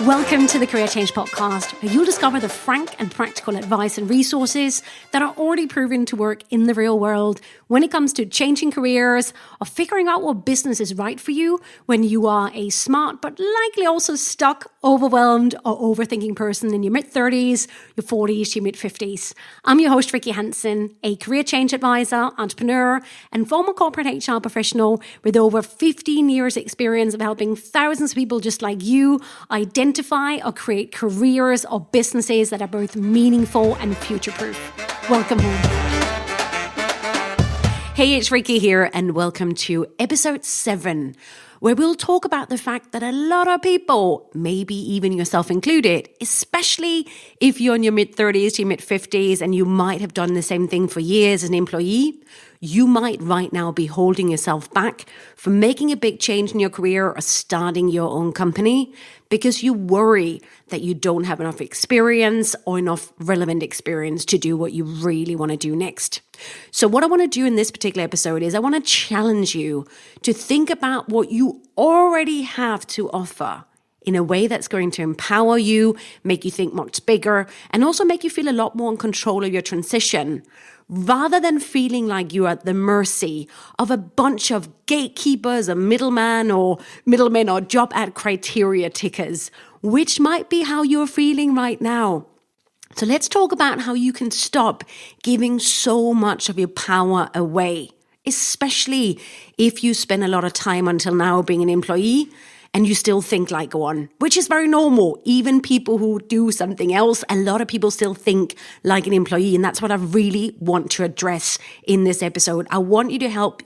Welcome to the Career Change Podcast, where you'll discover the frank and practical advice and resources that are already proven to work in the real world when it comes to changing careers or figuring out what business is right for you when you are a smart but likely also stuck, overwhelmed, or overthinking person in your mid-30s, your 40s, your mid-50s. I'm your host, Rikke Hansen, a career change advisor, entrepreneur, and former corporate HR professional with over 15 years experience of helping thousands of people just like you identify or create careers or businesses that are both meaningful and future-proof. Welcome home. Hey, it's Rikke here, and welcome to episode 7, where we'll talk about the fact that a lot of people, maybe even yourself included, especially if you're in your mid-30s, your mid-50s, and you might have done the same thing for years as an employee, you might right now be holding yourself back from making a big change in your career or starting your own company because you worry that you don't have enough experience or enough relevant experience to do what you really want to do next. So what I want to do in this particular episode is I want to challenge you to think about what you already have to offer in a way that's going to empower you, make you think much bigger, and also make you feel a lot more in control of your transition, rather than feeling like you're at the mercy of a bunch of gatekeepers or middlemen or job ad criteria tickers, which might be how you're feeling right now. So let's talk about how you can stop giving so much of your power away, especially if you spend a lot of time until now being an employee and you still think like one, which is very normal. Even people who do something else, a lot of people still think like an employee. And that's what I really want to address in this episode. I want you to help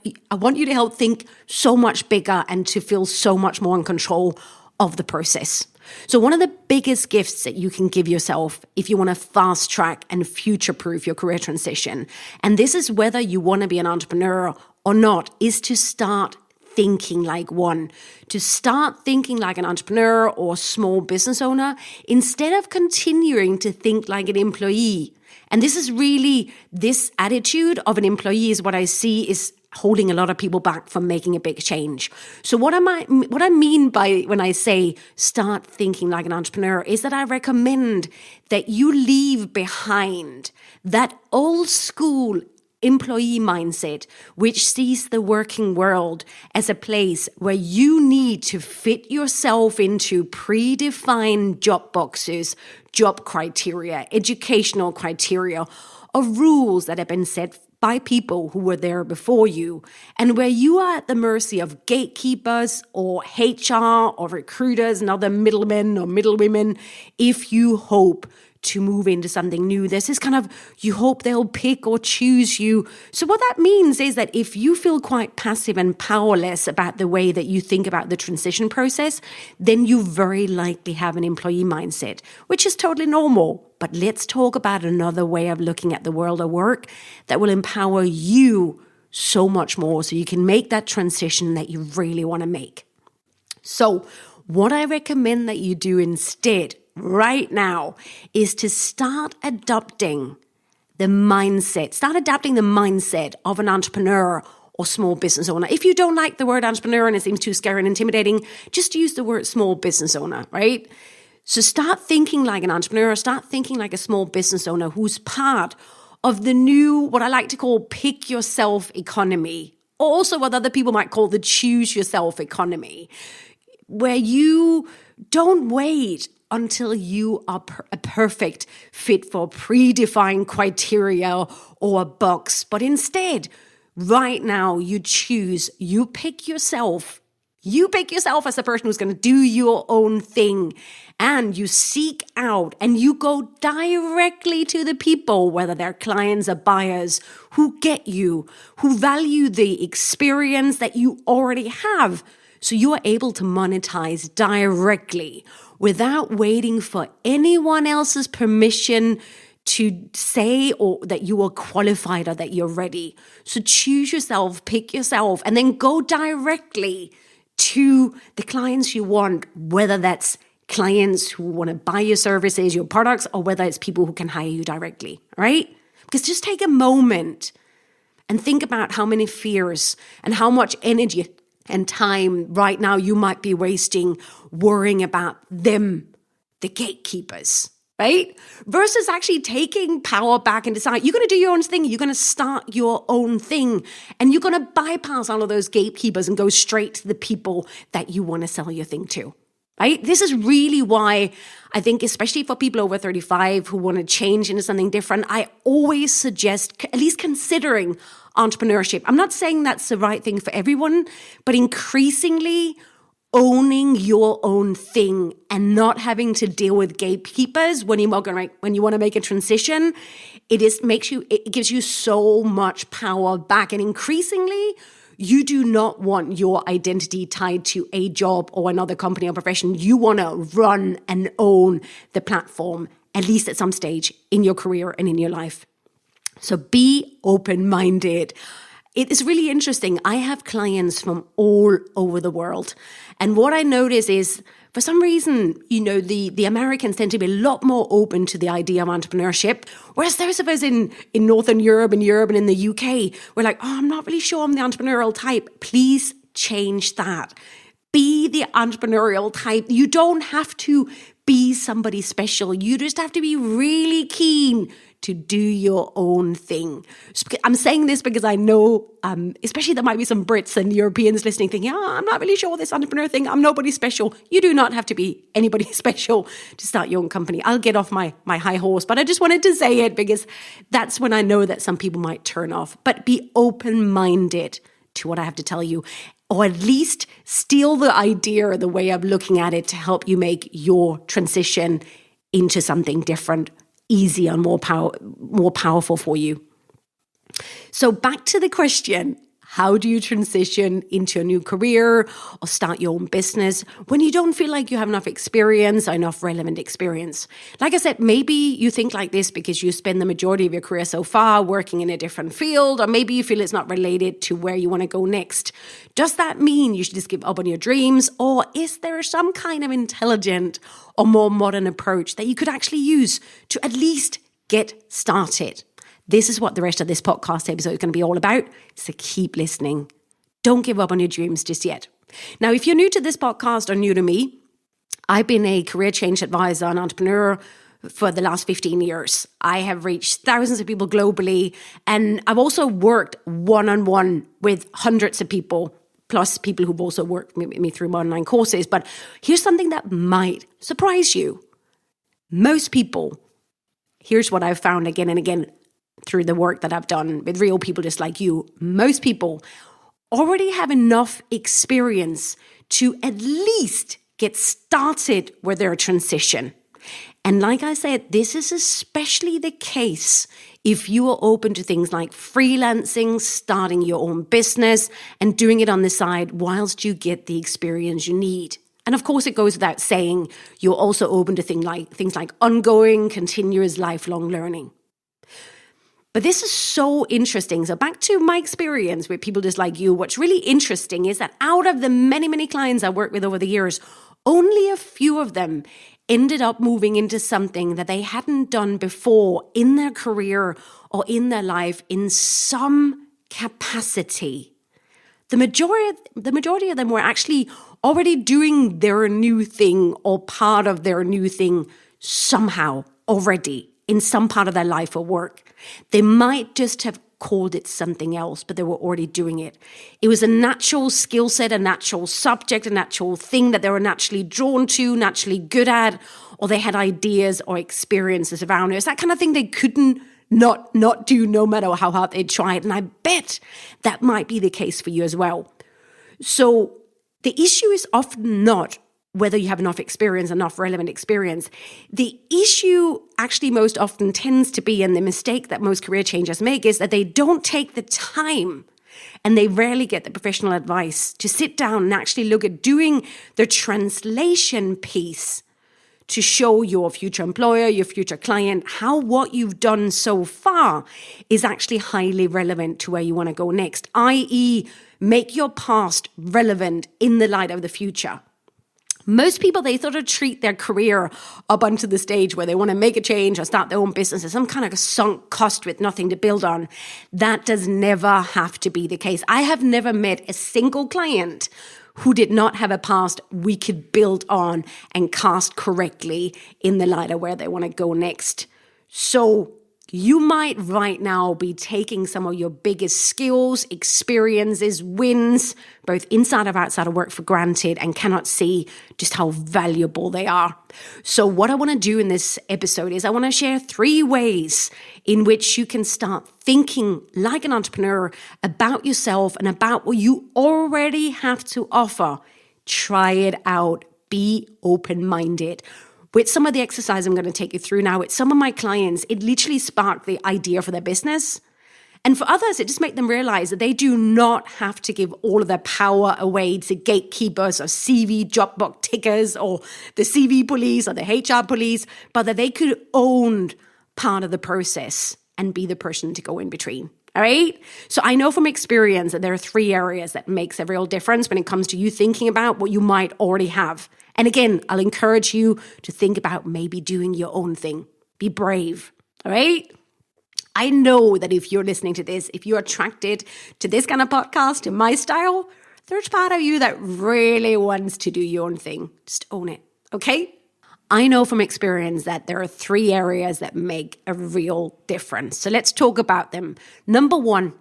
think so much bigger and to feel so much more in control of the process. So one of the biggest gifts that you can give yourself if you want to fast track and future-proof your career transition, and this is whether you want to be an entrepreneur or not, is to start thinking like one, to start thinking like an entrepreneur or small business owner instead of continuing to think like an employee. And this is really, this attitude of an employee is what I see is holding a lot of people back from making a big change. So what I mean by when I say start thinking like an entrepreneur is that I recommend that you leave behind that old school employee mindset, which sees the working world as a place where you need to fit yourself into predefined job boxes, job criteria, educational criteria, or rules that have been set by people who were there before you, and where you are at the mercy of gatekeepers or HR or recruiters and other middlemen or middlewomen if you hope to move into something new. There's this kind of, you hope they'll pick or choose you. So what that means is that if you feel quite passive and powerless about the way that you think about the transition process, then you very likely have an employee mindset, which is totally normal. But let's talk about another way of looking at the world of work that will empower you so much more so you can make that transition that you really want to make. So what I recommend that you do instead right now is to start adapting the mindset of an entrepreneur or small business owner. If you don't like the word entrepreneur and it seems too scary and intimidating, just use the word small business owner, right? So start thinking like an entrepreneur, start thinking like a small business owner who's part of the new, what I like to call pick yourself economy, also what other people might call the choose yourself economy, where you don't wait until you are a perfect fit for predefined criteria or a box. But instead, right now, you pick yourself. You pick yourself as the person who's going to do your own thing. And you seek out and you go directly to the people, whether they're clients or buyers, who get you, who value the experience that you already have. So you are able to monetize directly without waiting for anyone else's permission to say or that you are qualified or that you're ready. So choose yourself, pick yourself, and then go directly to the clients you want, whether that's clients who want to buy your services, your products, or whether it's people who can hire you directly, right? Because just take a moment and think about how many fears and how much energy and time right now you might be wasting worrying about them the gatekeepers, right? Versus actually taking power back and decide you're going to do your own thing. You're going to start your own thing, and you're going to bypass all of those gatekeepers and go straight to the people that you want to sell your thing to. Right? This is really why I think, especially for people over 35 who want to change into something different, I always suggest at least considering entrepreneurship. I'm not saying that's the right thing for everyone, but increasingly owning your own thing and not having to deal with gatekeepers when you want to make a transition, it gives you so much power back. And increasingly, you do not want your identity tied to a job or another company or profession. You want to run and own the platform, at least at some stage in your career and in your life. So be open-minded. It is really interesting. I have clients from all over the world. And what I notice is, for some reason, the Americans tend to be a lot more open to the idea of entrepreneurship, whereas those of us in Northern Europe and in the UK, we're like, I'm not really sure I'm the entrepreneurial type. Please change that. Be the entrepreneurial type. You don't have to be somebody special. You just have to be really keen to do your own thing. I'm saying this because I know, especially there might be some Brits and Europeans listening thinking, I'm not really sure this entrepreneur thing. I'm nobody special. You do not have to be anybody special to start your own company. I'll get off my high horse, but I just wanted to say it because that's when I know that some people might turn off. But be open-minded to what I have to tell you, or at least steal the idea or the way of looking at it to help you make your transition into something different, easier and more powerful for you. So back to the question, how do you transition into a new career or start your own business when you don't feel like you have enough experience or enough relevant experience? Like I said, maybe you think like this because you spend the majority of your career so far working in a different field, or maybe you feel it's not related to where you want to go next. Does that mean you should just give up on your dreams? Or is there some kind of intelligent or more modern approach that you could actually use to at least get started? This is what the rest of this podcast episode is going to be all about, so keep listening. Don't give up on your dreams just yet. Now, if you're new to this podcast or new to me, I've been a career change advisor and entrepreneur for the last 15 years. I have reached thousands of people globally, and I've also worked one-on-one with hundreds of people, plus people who've also worked with me through my online courses. But here's something that might surprise you. Most people, here's what I've found again and again, through the work that I've done with real people just like you, most people already have enough experience to at least get started with their transition. And like I said, this is especially the case if you are open to things like freelancing, starting your own business, and doing it on the side whilst you get the experience you need. And of course, it goes without saying, you're also open to things like ongoing, continuous, lifelong learning. But this is so interesting. So back to my experience with people just like you, what's really interesting is that out of the many, many clients I worked with over the years, only a few of them ended up moving into something that they hadn't done before in their career or in their life in some capacity. The majority of them were actually already doing their new thing or part of their new thing somehow already in some part of their life or work. They might just have called it something else, but they were already doing it. It was a natural skill set, a natural subject, a natural thing that they were naturally drawn to, naturally good at, or they had ideas or experiences around it. It's that kind of thing they couldn't not do no matter how hard they tried. And I bet that might be the case for you as well. So the issue is often not whether you have enough experience, enough relevant experience. The issue actually most often tends to be, and the mistake that most career changers make, is that they don't take the time and they rarely get the professional advice to sit down and actually look at doing the translation piece to show your future employer, your future client, how what you've done so far is actually highly relevant to where you want to go next, i.e., make your past relevant in the light of the future. Most people, they sort of treat their career up onto the stage where they want to make a change or start their own business as some kind of a sunk cost with nothing to build on. That does never have to be the case. I have never met a single client who did not have a past we could build on and cast correctly in the light of where they want to go next. So you might right now be taking some of your biggest skills, experiences, wins, both inside and outside of work for granted and cannot see just how valuable they are. So what I want to do in this episode is I want to share 3 ways in which you can start thinking like an entrepreneur about yourself and about what you already have to offer. Try it out. Be open-minded. With some of the exercise I'm going to take you through now, with some of my clients, it literally sparked the idea for their business. And for others, it just made them realize that they do not have to give all of their power away to gatekeepers or CV job box tickers or the CV police or the HR police, but that they could own part of the process and be the person to go in between. All right. So I know from experience that there are 3 areas that makes a real difference when it comes to you thinking about what you might already have. And again, I'll encourage you to think about maybe doing your own thing. Be brave. All right. I know that if you're listening to this, if you're attracted to this kind of podcast, to my style, there's part of you that really wants to do your own thing. Just own it. Okay. I know from experience that there are 3 areas that make a real difference. So let's talk about them. Number 1,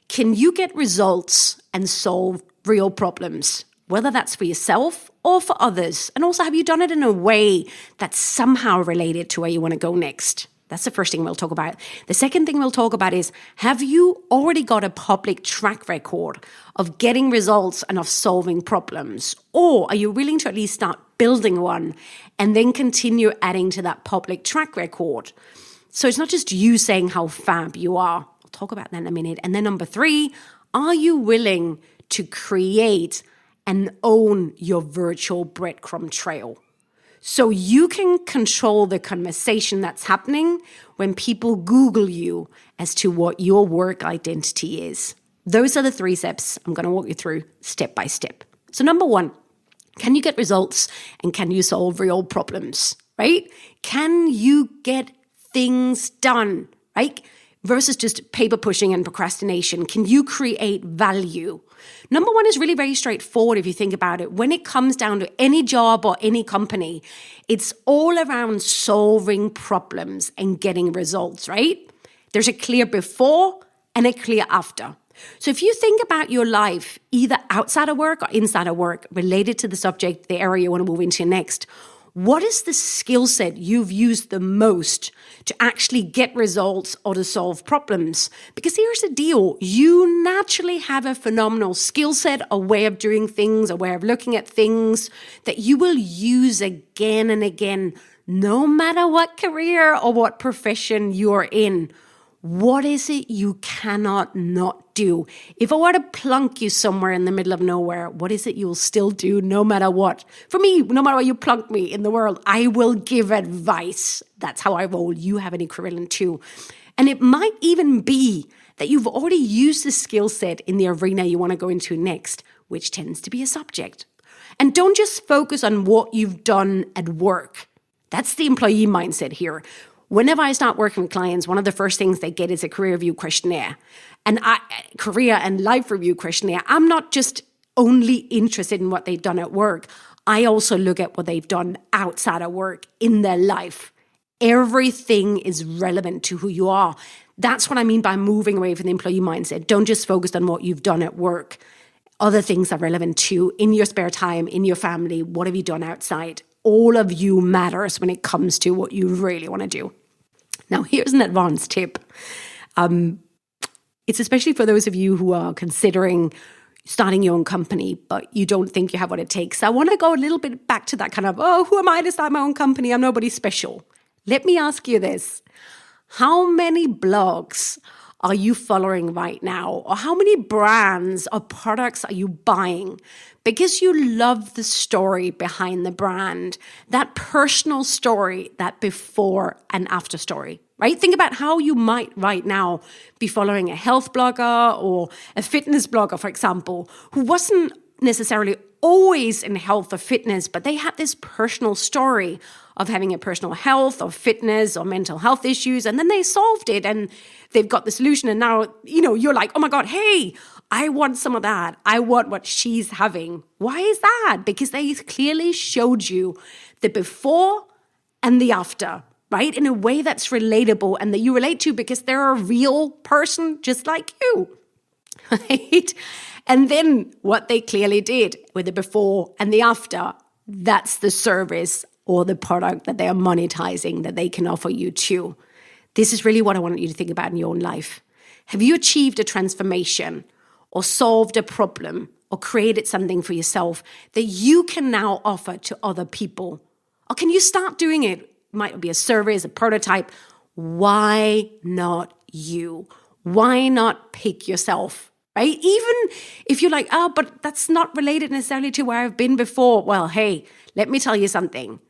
can you get results and solve real problems? Whether that's for yourself or for others. And also, have you done it in a way that's somehow related to where you want to go next? That's the first thing we'll talk about. The second thing we'll talk about is, have you already got a public track record of getting results and of solving problems? Or are you willing to at least start building one and then continue adding to that public track record? So it's not just you saying how fab you are. I'll talk about that in a minute. And then number 3, are you willing to create and own your virtual breadcrumb trail? So you can control the conversation that's happening when people Google you as to what your work identity is. Those are the 3 steps I'm going to walk you through step by step. So number 1, can you get results and can you solve real problems, right? Can you get things done, right? Versus just paper pushing and procrastination. Can you create value? Number 1 is really very straightforward if you think about it. When it comes down to any job or any company, it's all around solving problems and getting results, right? There's a clear before and a clear after. So if you think about your life, either outside of work or inside of work, related to the subject, the area you want to move into next, what is the skill set you've used the most to actually get results or to solve problems? Because here's the deal. You naturally have a phenomenal skill set, a way of doing things, a way of looking at things that you will use again and again, no matter what career or what profession you're in. What is it you cannot not do? If I were to plunk you somewhere in the middle of nowhere, what is it you'll still do no matter what? For me, no matter where you plunk me in the world, I will give advice. That's how I roll. You have an equivalent too. And it might even be that you've already used the skill set in the arena you want to go into next, which tends to be a subject. And don't just focus on what you've done at work. That's the employee mindset here. Whenever I start working with clients, one of the first things they get is a career review questionnaire. And career and life review questionnaire. I'm not just only interested in what they've done at work. I also look at what they've done outside of work in their life. Everything is relevant to who you are. That's what I mean by moving away from the employee mindset. Don't just focus on what you've done at work. Other things are relevant too. In your spare time, in your family, what have you done outside? All of you matters when it comes to what you really want to do. Now, here's an advanced tip. It's especially for those of you who are considering starting your own company, but you don't think you have what it takes. I want to go a little bit back to that kind of, who am I to start my own company? I'm nobody special. Let me ask you this. How many blogs are you following right now? Or how many brands or products are you buying? Because you love the story behind the brand, that personal story, that before and after story, right? Think about how you might right now be following a health blogger or a fitness blogger, for example, who wasn't necessarily always in health or fitness, but they had this personal story of having a personal health or fitness or mental health issues. And then they solved it and they've got the solution. And now, you're like, oh my God, hey, I want some of that. I want what she's having. Why is that? Because they clearly showed you the before and the after, right? In a way that's relatable and that you relate to because they're a real person just like you, right? And then what they clearly did with the before and the after, that's the service or the product that they are monetizing that they can offer you too. This is really what I want you to think about in your own life. Have you achieved a transformation or solved a problem or created something for yourself that you can now offer to other people? Or can you start doing it? It might be a service, a prototype. Why not you? Why not pick yourself, right? Even if you're like, oh, but that's not related necessarily to where I've been before. Well, hey, let me tell you something.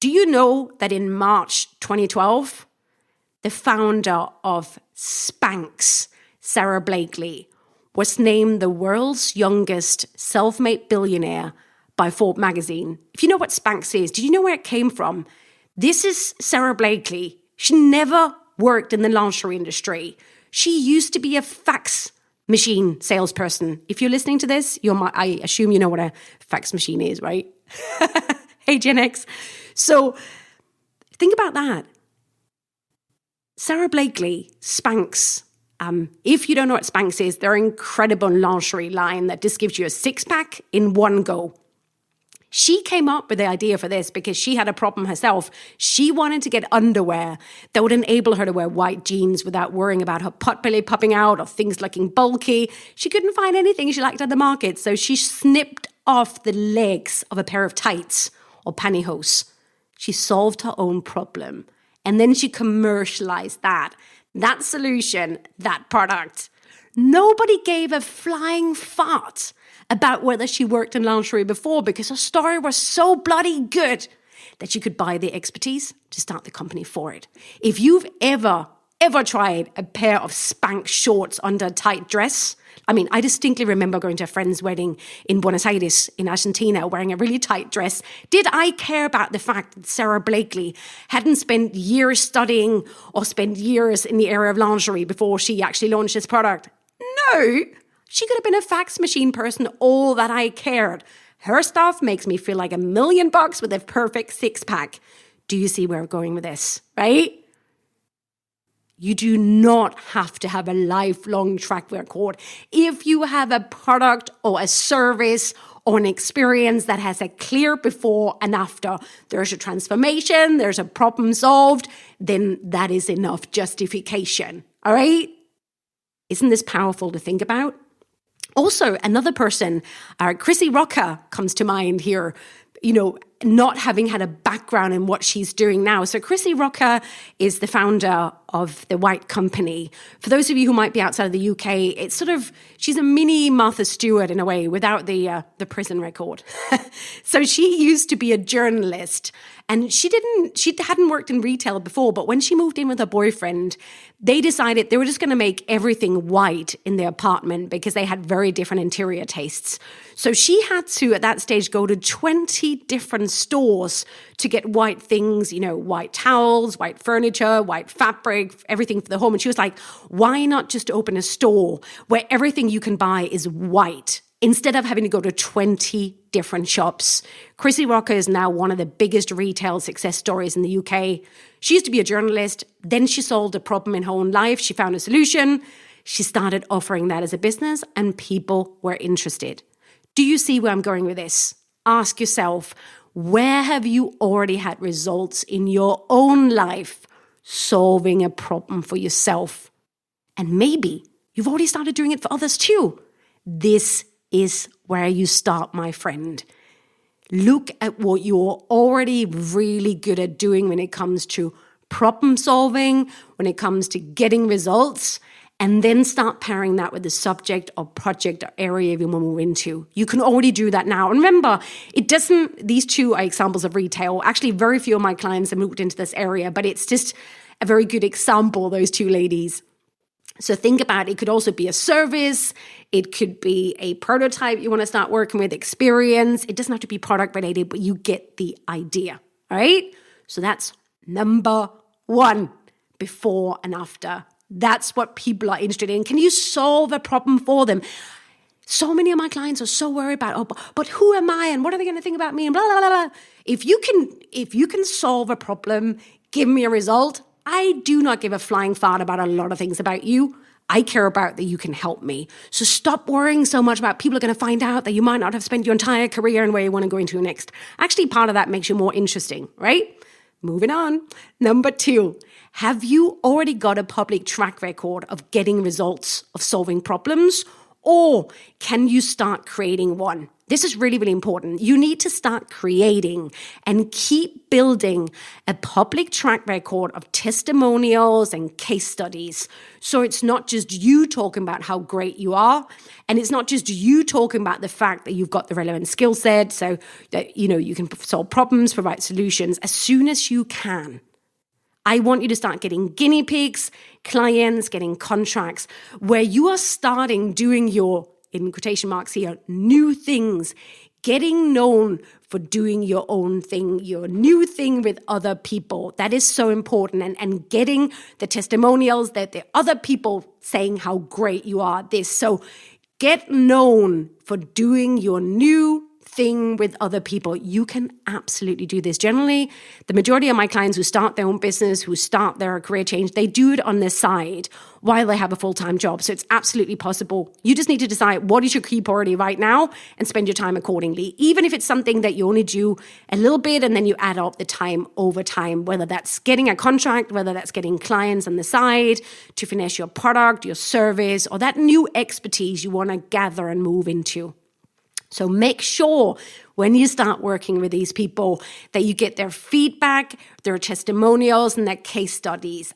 Do you know that in March 2012, the founder of Spanx, Sarah Blakely, was named the world's youngest self-made billionaire by Forbes magazine? If you know what Spanx is, do you know where it came from? This is Sarah Blakely. She never worked in the lingerie industry. She used to be a fax machine salesperson. If you're listening to this, I assume you know what a fax machine is, right? Hey, Gen X. So think about that. Sarah Blakely, Spanx. If you don't know what Spanx is, they're an incredible lingerie line that just gives you a six-pack in one go. She came up with the idea for this because she had a problem herself. She wanted to get underwear that would enable her to wear white jeans without worrying about her potbelly popping out or things looking bulky. She couldn't find anything she liked on the market, so she snipped off the legs of a pair of tights or pantyhose. She solved her own problem. And then she commercialized that solution, that product. Nobody gave a flying fart about whether she worked in lingerie before because her story was so bloody good that you could buy the expertise to start the company for it. If you've ever tried a pair of Spanx shorts under a tight dress, I distinctly remember going to a friend's wedding in Buenos Aires in Argentina wearing a really tight dress. Did I care about the fact that Sarah Blakely hadn't spent years studying or spent years in the area of lingerie before she actually launched this product? No, she could have been a fax machine person, all that I cared. Her stuff makes me feel like $1 million with a perfect six-pack. Do you see where I'm going with this, right? You do not have to have a lifelong track record. If you have a product or a service or an experience that has a clear before and after, there's a transformation, there's a problem solved, then that is enough justification. All right? Isn't this powerful to think about? Also, another person, Chrissy Rocker, comes to mind here, not having had a background in what she's doing now. So Chrissy Rocker is the founder of the White Company. For those of you who might be outside of the UK, it's she's a mini Martha Stewart in a way, without the prison record. So she used to be a journalist, and she hadn't worked in retail before, but when she moved in with her boyfriend, they decided they were just going to make everything white in their apartment because they had very different interior tastes. So she had to, at that stage, go to 20 different stores to get white things, white towels, white furniture, white fabric, everything for the home. And she was like, why not just open a store where everything you can buy is white instead of having to go to 20 different shops? Chrissy Rocker is now one of the biggest retail success stories in the UK. She used to be a journalist. Then she solved a problem in her own life. She found a solution. She started offering that as a business, and people were interested. Do you see where I'm going with this? Ask yourself, where have you already had results in your own life solving a problem for yourself? And maybe you've already started doing it for others too. This is where you start, my friend. Look at what you're already really good at doing when it comes to problem solving, when it comes to getting results, and then start pairing that with the subject or project or area you want to move into. You can already do that now. And remember, these two are examples of retail. Actually, very few of my clients have moved into this area, but it's just a very good example, those two ladies. So think about it could also be a service. It could be a prototype you want to start working with, experience. It doesn't have to be product related, but you get the idea, all right? So that's number one, before and after. That's what people are interested in. Can you solve a problem for them? So many of my clients are so worried about, but who am I and what are they going to think about me and blah, blah, blah, blah. If you can solve a problem, give me a result. I do not give a flying fart about a lot of things about you. I care about that you can help me. So stop worrying so much about people are going to find out that you might not have spent your entire career and where you want to go into next. Actually, part of that makes you more interesting, right? Moving on. Number 2, have you already got a public track record of getting results, of solving problems? Or can you start creating one? This is really, really important. You need to start creating and keep building a public track record of testimonials and case studies. So it's not just you talking about how great you are, and it's not just you talking about the fact that you've got the relevant skill set so that you can solve problems, provide solutions as soon as you can. I want you to start getting guinea pigs, clients, getting contracts where you are starting doing your, in quotation marks here, new things, getting known for doing your own thing, your new thing with other people. That is so important. And getting the testimonials that the other people saying how great you are at this. So get known for doing your new thing with other people. You can absolutely do this. Generally, the majority of my clients who start their own business, who start their career change, they do it on the side while they have a full-time job. So it's absolutely possible. You just need to decide what is your key priority right now and spend your time accordingly. Even if it's something that you only do a little bit and then you add up the time over time, whether that's getting a contract, whether that's getting clients on the side to finish your product, your service, or that new expertise you want to gather and move into. So make sure when you start working with these people that you get their feedback, their testimonials, and their case studies,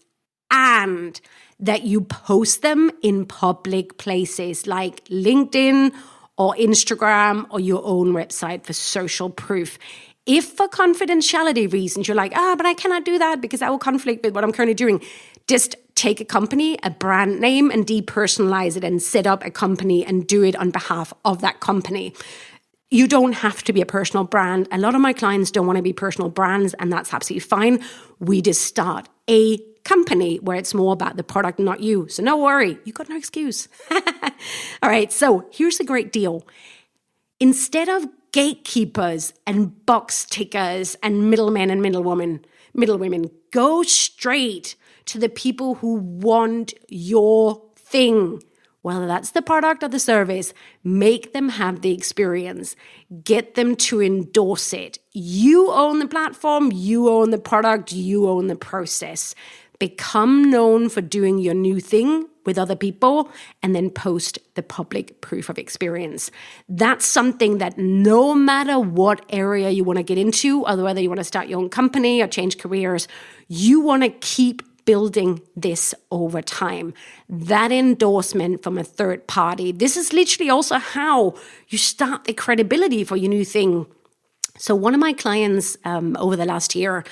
and that you post them in public places like LinkedIn or Instagram or your own website for social proof. If for confidentiality reasons you're like, but I cannot do that because that will conflict with what I'm currently doing, just take a company, a brand name, and depersonalize it and set up a company and do it on behalf of that company. You don't have to be a personal brand. A lot of my clients don't want to be personal brands, and that's absolutely fine. We just start a company where it's more about the product, not you. So no worry, you got no excuse. All right, so here's the great deal. Instead of gatekeepers and box tickers and middlemen and middlewomen, go straight to the people who want your thing. Whether that's the product or the service, make them have the experience. Get them to endorse it. You own the platform, you own the product, you own the process. Become known for doing your new thing with other people and then post the public proof of experience. That's something that no matter what area you want to get into, or whether you want to start your own company or change careers, you want to keep building this over time. That endorsement from a third party. This is literally also how you start the credibility for your new thing. So one of my clients over the last year,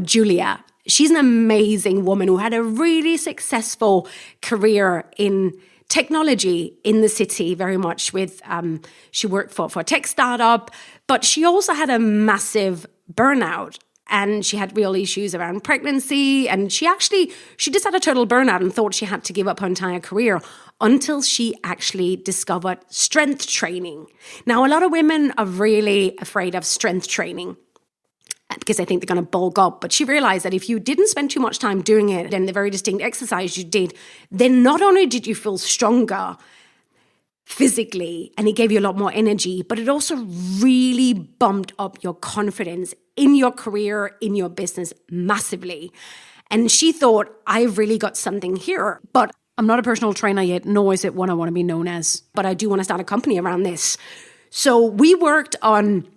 Julia, she's an amazing woman who had a really successful career in technology in the city, very much with, she worked for a tech startup, but she also had a massive burnout. And she had real issues around pregnancy. And she just had a total burnout and thought she had to give up her entire career until she actually discovered strength training. Now, a lot of women are really afraid of strength training because they think they're going to bulk up. But she realized that if you didn't spend too much time doing it and the very distinct exercise you did, then not only did you feel stronger physically, and it gave you a lot more energy, but it also really bumped up your confidence in your career, in your business massively. And she thought, I've really got something here, but I'm not a personal trainer yet, nor is it what I want to be known as, but I do want to start a company around this. So we worked on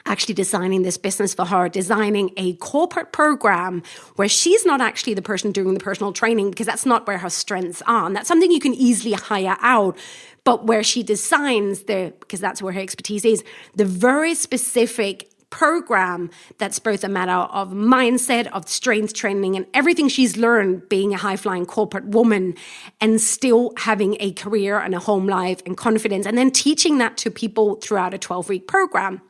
actually designing this business for her, designing a corporate program where she's not actually the person doing the personal training because that's not where her strengths are. And that's something you can easily hire out, but where she designs because that's where her expertise is, the very specific program that's both a matter of mindset, of strength training, and everything she's learned being a high-flying corporate woman and still having a career and a home life and confidence, and then teaching that to people throughout a 12-week program.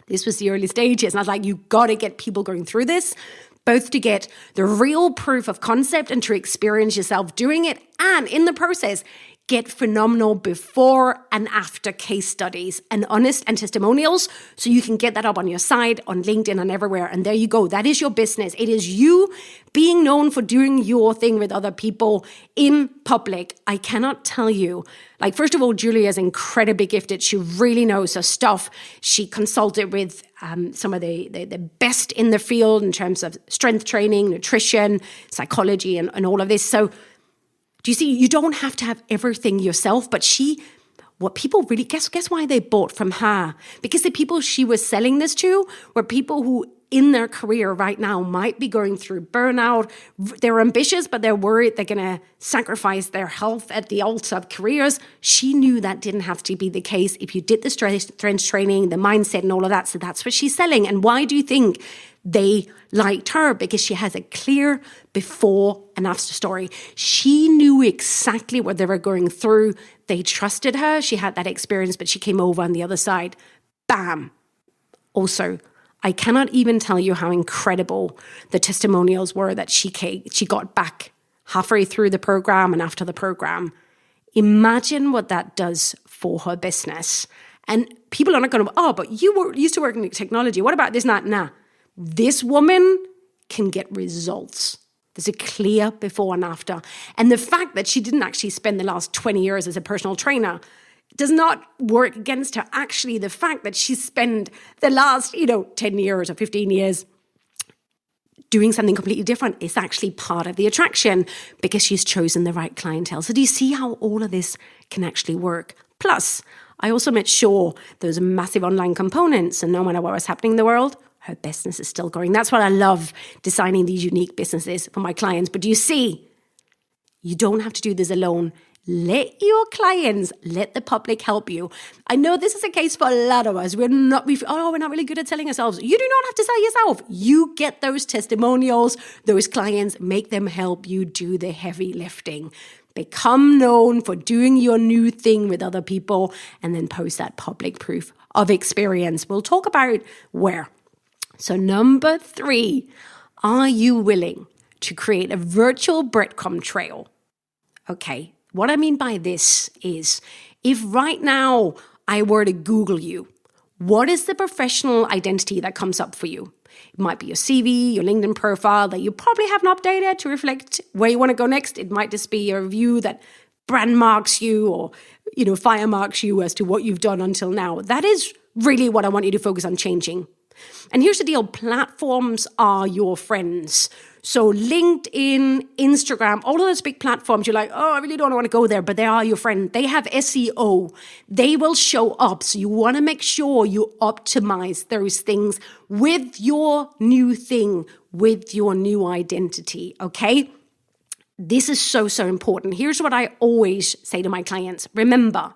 This was the early stages. And I was like, you got to get people going through this, both to get the real proof of concept and to experience yourself doing it. And in the process, get phenomenal before and after case studies and honest and testimonials, so you can get that up on your site, on LinkedIn and everywhere. And there you go. That is your business. It is you being known for doing your thing with other people in public. I cannot tell you. Like, first of all, Julia is incredibly gifted. She really knows her stuff. She consulted with some of the best in the field in terms of strength training, nutrition, psychology, and all of this. So do you see, you don't have to have everything yourself, but what people really, guess why they bought from her? Because the people she was selling this to were people who in their career right now might be going through burnout. They're ambitious, but they're worried they're going to sacrifice their health at the altar of careers. She knew that didn't have to be the case if you did the strength training, the mindset and all of that. So that's what she's selling. And why do you think they liked her? Because she has a clear before and after story. She knew exactly what they were going through. They trusted her. She had that experience, but she came over on the other side. Bam. Also, I cannot even tell you how incredible the testimonials were that she got back halfway through the program and after the program. Imagine what that does for her business. And people are not going to, but you used to work in technology. What about this? Nah. This woman can get results. There's a clear before and after. And the fact that she didn't actually spend the last 20 years as a personal trainer does not work against her. Actually, the fact that she spent the last, 10 years or 15 years doing something completely different is actually part of the attraction because she's chosen the right clientele. So do you see how all of this can actually work? Plus, I also made sure there's massive online components, and no matter what was happening in the world, her business is still growing. That's what I love, designing these unique businesses for my clients. But do you see, you don't have to do this alone. Let your clients, let the public help you. I know this is a case for a lot of us. We're not really good at selling ourselves. You do not have to sell yourself. You get those testimonials, those clients, make them help you do the heavy lifting. Become known for doing your new thing with other people and then post that public proof of experience. We'll talk about where. So number 3, are you willing to create a virtual breadcrumb trail? Okay. What I mean by this is, if right now I were to Google you, what is the professional identity that comes up for you? It might be your CV, your LinkedIn profile that you probably haven't updated to reflect where you want to go next. It might just be a review that brand marks you or, fire marks you as to what you've done until now. That is really what I want you to focus on changing. And here's the deal. Platforms are your friends. So LinkedIn, Instagram, all of those big platforms, you're like, I really don't want to go there, but they are your friend. They have SEO. They will show up. So you want to make sure you optimize those things with your new thing, with your new identity, okay? This is so, so important. Here's what I always say to my clients. Remember,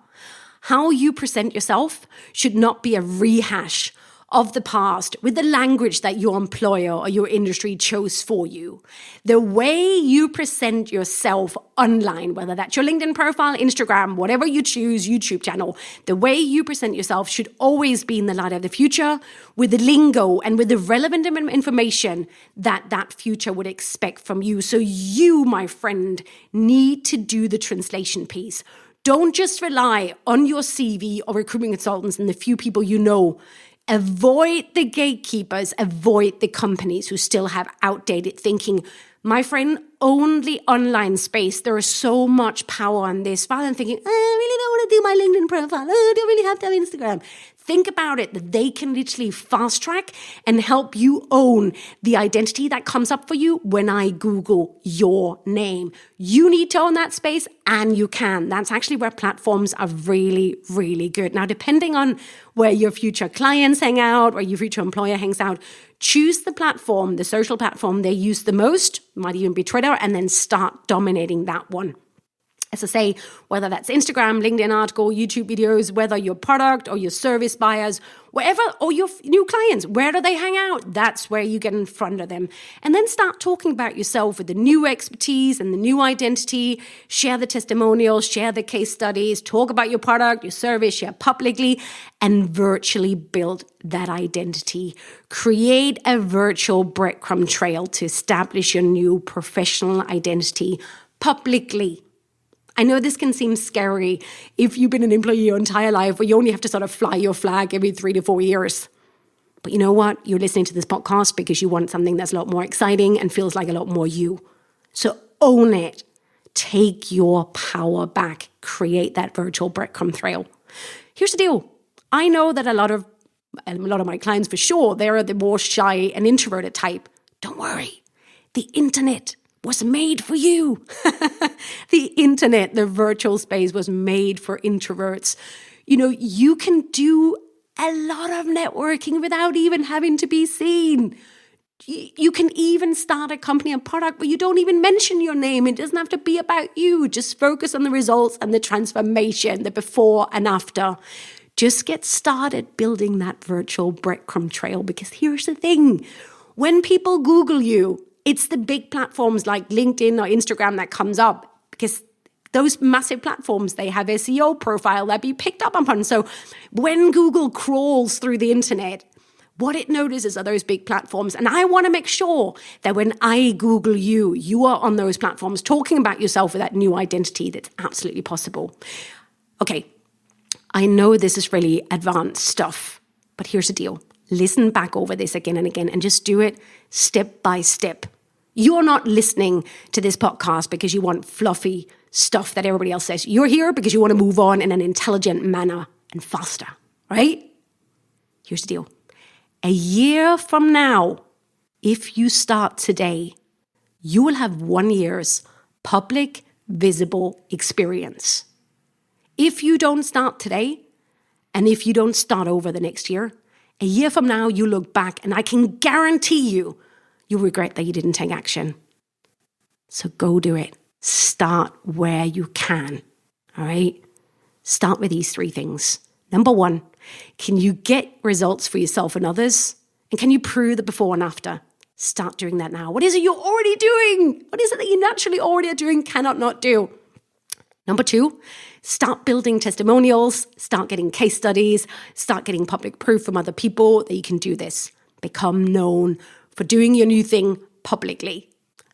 how you present yourself should not be a rehash of the past with the language that your employer or your industry chose for you. The way you present yourself online, whether that's your LinkedIn profile, Instagram, whatever you choose, YouTube channel, the way you present yourself should always be in the light of the future with the lingo and with the relevant information that future would expect from you. So you, my friend, need to do the translation piece. Don't just rely on your CV or recruitment consultants and the few people you know. Avoid the gatekeepers, avoid the companies who still have outdated thinking. My friend, only online space. There is so much power on this. Rather than thinking, I really don't want to do my LinkedIn profile. I don't really have to have Instagram. Think about it, that they can literally fast track and help you own the identity that comes up for you when I Google your name. You need to own that space, and you can. That's actually where platforms are really, really good. Now, depending on where your future clients hang out, where your future employer hangs out, choose the platform, the social platform they use the most, might even be Twitter, and then start dominating that one. As I say, whether that's Instagram, LinkedIn article, YouTube videos, whether your product or your service buyers, wherever, or your new clients, where do they hang out? That's where you get in front of them. And then start talking about yourself with the new expertise and the new identity. Share the testimonials, share the case studies, talk about your product, your service, share publicly, and virtually build that identity. Create a virtual breadcrumb trail to establish your new professional identity publicly. I know this can seem scary if you've been an employee your entire life where you only have to sort of fly your flag every 3 to 4 years. But you know what? You're listening to this podcast because you want something that's a lot more exciting and feels like a lot more you. So own it. Take your power back. Create that virtual breadcrumb trail. Here's the deal. I know that a lot of my clients, for sure, they're the more shy and introverted type. Don't worry. The internet was made for you. The internet, the virtual space was made for introverts. You know, you can do a lot of networking without even having to be seen. You can even start a company and product where you don't even mention your name. It doesn't have to be about you. Just focus on the results and the transformation, the before and after. Just get started building that virtual breadcrumb trail, because here's the thing. When people Google you, it's the big platforms like LinkedIn or Instagram that comes up, because those massive platforms, they have SEO profile that be picked up upon. So when Google crawls through the internet, what it notices are those big platforms. And I want to make sure that when I Google you, you are on those platforms talking about yourself with that new identity that's absolutely possible. Okay, I know this is really advanced stuff, but here's the deal. Listen back over this again and again and just do it step by step. You're not listening to this podcast because you want fluffy stuff that everybody else says. You're here because you want to move on in an intelligent manner and faster, right? Here's the deal. A year from now, if you start today, you will have 1 year's public visible experience. If you don't start today, and if you don't start over the next year, a year from now, you look back and I can guarantee you'll regret that you didn't take action. So go do it. Start where you can, all right? Start with these 3 things. Number 1, can you get results for yourself and others? And can you prove the before and after? Start doing that now. What is it you're already doing? What is it that you naturally already are doing, cannot not do? Number 2, start building testimonials, start getting case studies, start getting public proof from other people that you can do this. Become known for doing your new thing publicly.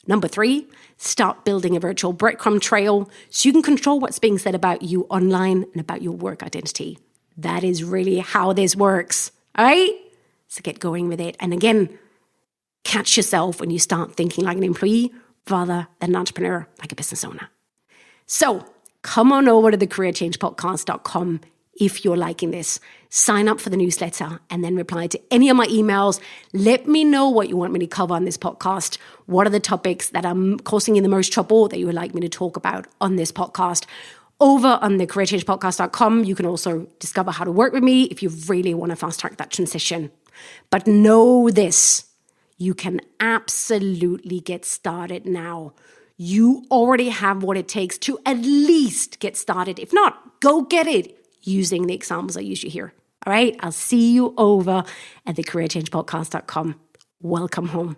Number 3, start building a virtual breadcrumb trail so you can control what's being said about you online and about your work identity. That is really how this works, all right? So get going with it. And again, catch yourself when you start thinking like an employee rather than an entrepreneur, like a business owner. So come on over to thecareerchangepodcast.com if you're liking this. Sign up for the newsletter and then reply to any of my emails. Let me know what you want me to cover on this podcast. What are the topics that are causing you the most trouble that you would like me to talk about on this podcast? Over on thecareerchangepodcast.com, you can also discover how to work with me if you really want to fast track that transition. But know this, you can absolutely get started now. You already have what it takes to at least get started. If not, go get it using the examples I used you here. All right, I'll see you over at thecareerchangepodcast.com. Welcome home.